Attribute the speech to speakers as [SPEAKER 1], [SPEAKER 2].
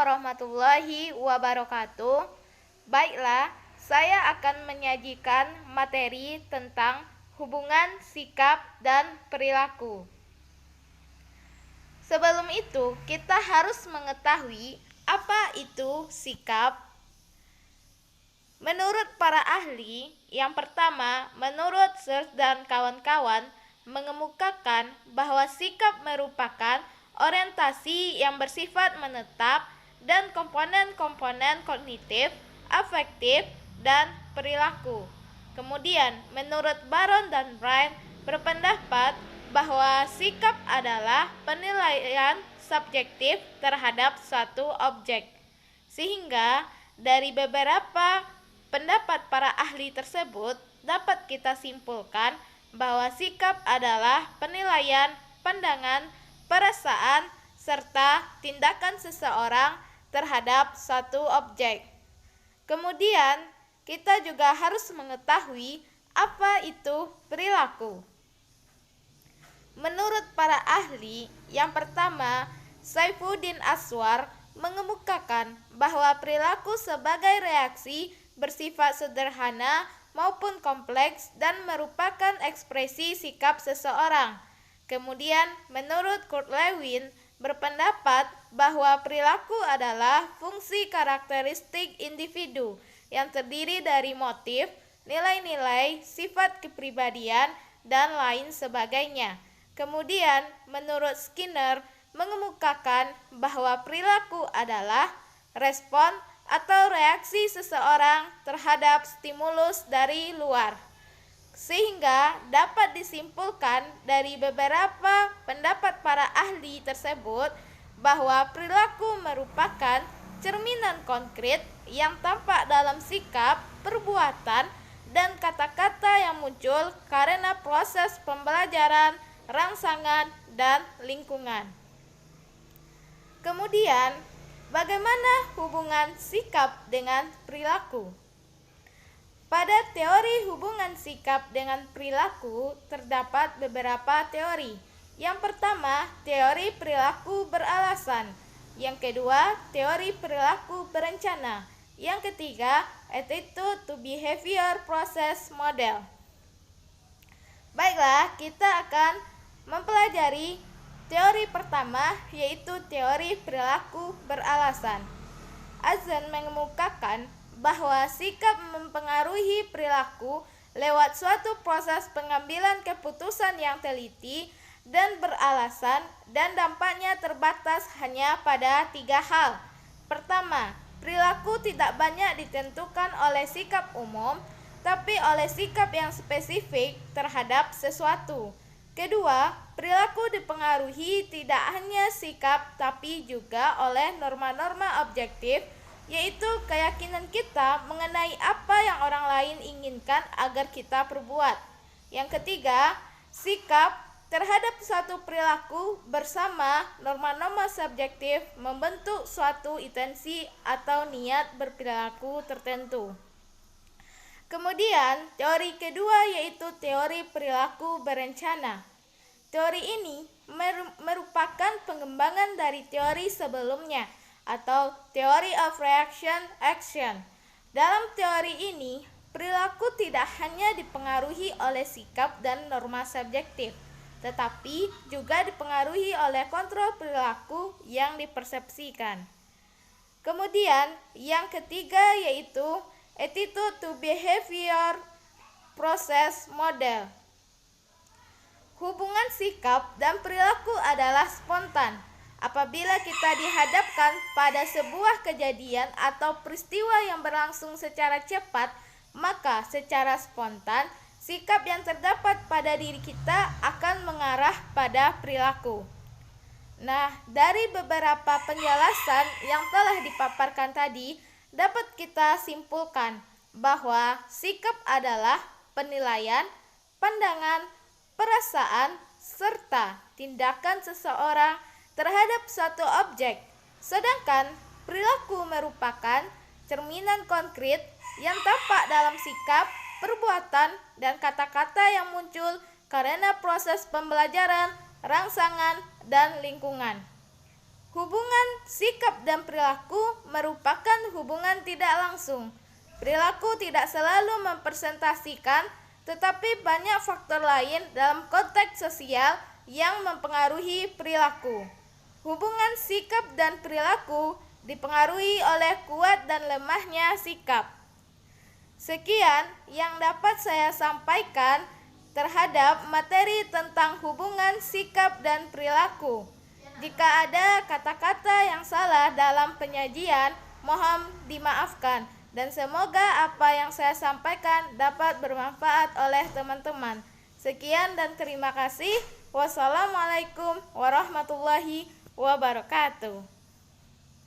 [SPEAKER 1] warahmatullahi wabarakatuh. Baiklah, saya akan menyajikan materi tentang hubungan sikap dan perilaku. Sebelum itu, kita harus mengetahui apa itu sikap. Menurut para ahli, yang pertama, menurut Search dan kawan-kawan, mengemukakan bahwa sikap merupakan orientasi yang bersifat menetap dan komponen-komponen kognitif, afektif, dan perilaku. Kemudian, menurut Baron dan Brian berpendapat bahwa sikap adalah penilaian subjektif terhadap suatu objek. Sehingga dari beberapa pendapat para ahli tersebut dapat kita simpulkan bahwa sikap adalah penilaian, pandangan, perasaan, serta tindakan seseorang terhadap suatu objek. Kemudian, kita juga harus mengetahui apa itu perilaku. Menurut para ahli, yang pertama, Saifuddin Aswar mengemukakan bahwa perilaku sebagai reaksi bersifat sederhana maupun kompleks dan merupakan ekspresi sikap seseorang. Kemudian, menurut Kurt Lewin berpendapat bahwa perilaku adalah fungsi karakteristik individu yang terdiri dari motif, nilai-nilai, sifat kepribadian, dan lain sebagainya. Kemudian, menurut Skinner mengemukakan bahwa perilaku adalah respon atau reaksi seseorang terhadap stimulus dari luar. Sehingga dapat disimpulkan dari beberapa pendapat para ahli tersebut bahwa perilaku merupakan cerminan konkret yang tampak dalam sikap, perbuatan, dan kata-kata yang muncul karena proses pembelajaran, rangsangan, dan lingkungan. Kemudian, bagaimana hubungan sikap dengan perilaku? Pada teori hubungan sikap dengan perilaku terdapat beberapa teori. Yang pertama, teori perilaku beralasan. Yang kedua, teori perilaku berencana. Yang ketiga, attitude to behavior process model. Baiklah, kita akan mempelajari teori pertama, yaitu teori perilaku beralasan. Azen mengemukakan bahwa sikap mempengaruhi perilaku lewat suatu proses pengambilan keputusan yang teliti dan beralasan, dan dampaknya terbatas hanya pada 3 hal. Pertama, perilaku tidak banyak ditentukan oleh sikap umum, tapi oleh sikap yang spesifik terhadap sesuatu. Kedua, perilaku dipengaruhi tidak hanya sikap tapi juga oleh norma-norma objektif, yaitu keyakinan kita mengenai apa yang orang lain inginkan agar kita perbuat. Yang ketiga, sikap terhadap suatu perilaku bersama norma-norma subjektif membentuk suatu intensi atau niat berperilaku tertentu. Kemudian, teori kedua yaitu teori perilaku berencana. Teori ini merupakan pengembangan dari teori sebelumnya atau Theory of Reaction Action. Dalam teori ini, perilaku tidak hanya dipengaruhi oleh sikap dan norma subjektif, tetapi juga dipengaruhi oleh kontrol perilaku yang dipersepsikan. Kemudian, yang ketiga yaitu attitude to behavior process model. Hubungan sikap dan perilaku adalah spontan. Apabila kita dihadapkan pada sebuah kejadian atau peristiwa yang berlangsung secara cepat, maka secara spontan sikap yang terdapat pada diri kita akan mengarah pada perilaku. Nah, dari beberapa penjelasan yang telah dipaparkan tadi, dapat kita simpulkan bahwa sikap adalah penilaian, pandangan, perasaan, serta tindakan seseorang terhadap suatu objek. Sedangkan perilaku merupakan cerminan konkret yang tampak dalam sikap, perbuatan, dan kata-kata yang muncul karena proses pembelajaran, rangsangan, dan lingkungan. Hubungan sikap dan perilaku merupakan hubungan tidak langsung. Perilaku tidak selalu mempresentasikan, tetapi banyak faktor lain dalam konteks sosial yang mempengaruhi perilaku. Hubungan sikap dan perilaku dipengaruhi oleh kuat dan lemahnya sikap. Sekian yang dapat saya sampaikan terhadap materi tentang hubungan sikap dan perilaku. Jika ada kata-kata yang salah dalam penyajian, mohon dimaafkan, dan semoga apa yang saya sampaikan dapat bermanfaat oleh teman-teman. Sekian dan terima kasih. Wassalamualaikum warahmatullahi wabarakatuh.